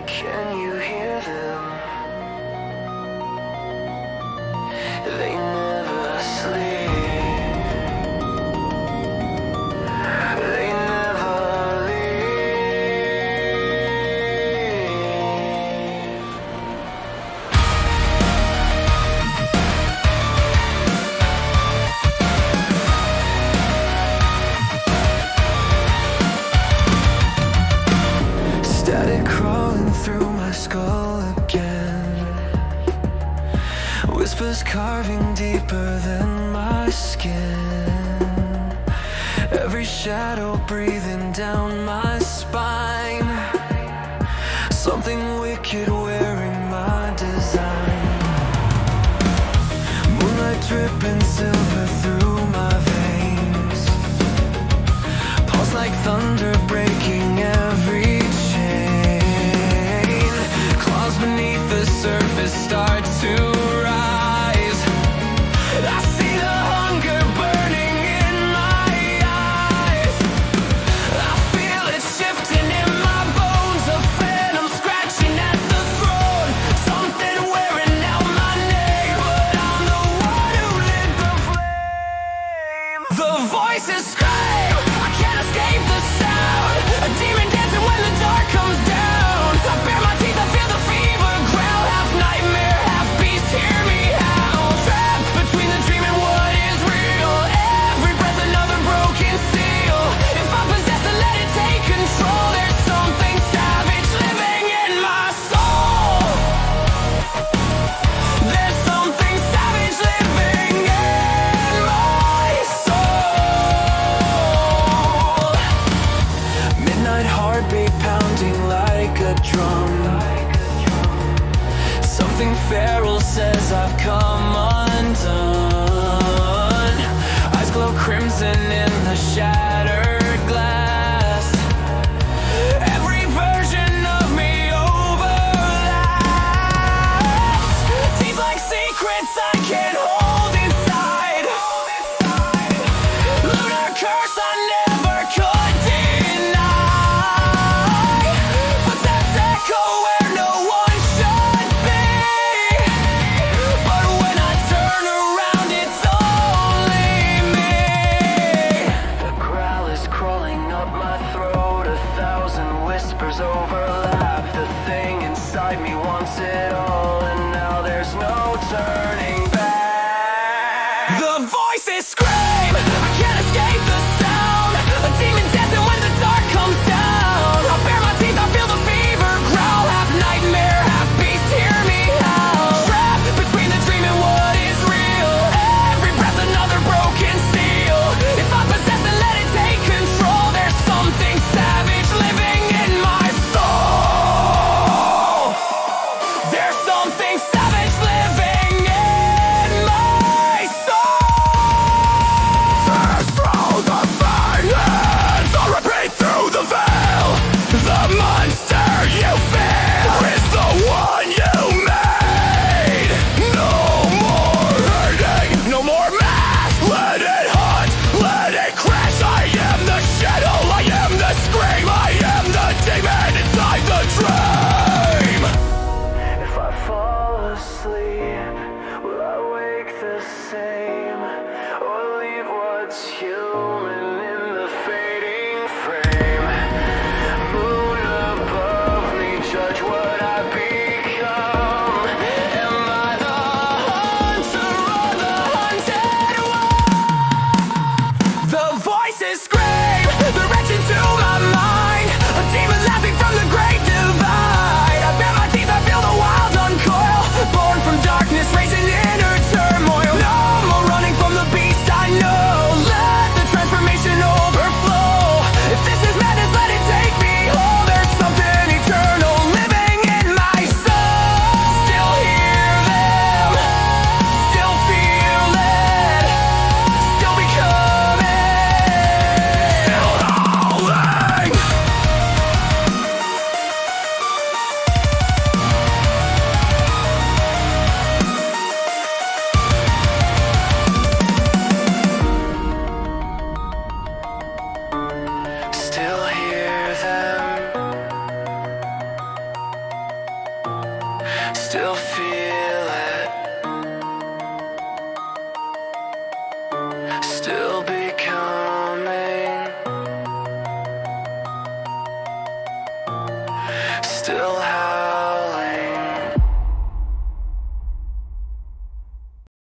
Can you hear them? They never sleep. They never leave. Static crawling through my skull again. Whispers carving deeper than my skin. Every shadow breathing down my spine. Something wicked wearing my design. Moonlight dripping silver through my veins. Pulse like thunder breaking every chain. Claws beneath the surface start to rise. I see the hunger burning in my eyes. I feel it shifting in my bones. A phantom scratching at the throne. Something wearing out my name, but I'm the one who lit the flame. The voices scream, I can't escape the sound. A demon dancing when the dark comes down. I bare my teeth, I feel the fever growl. Half nightmare, half beast, hear me howl. Trapped between the dream and what is real. Every breath another broken seal. If I'm possessed, then let it take control. There's something savage living in my soul. There's something savage living in my soul. Midnight heartbeat pounding like a drum. Something feral says I've come undone. Eyes glow crimson in the shattered glass. Every version of me overlaps. Teeth like secrets I can't hold inside. Lunar curse I never could deny. Footsteps echo where no one should be. But when I turn around, it's only me. The growl is crawling up my throat. 1,000 whispers overlap. The thing inside me wants it all, and now there's no turning back. The voices scream, I can't escape the sound. A demon dancing when the dark comes down. I bare my teeth, I feel the fever growl. Half nightmare, half beast, hear me howl. Trapped between the dream and what is real. Every breath another broken seal. If I'm possessed, then let it take control. There's something savage living in my soul. There's Still feel it. Still becoming. Still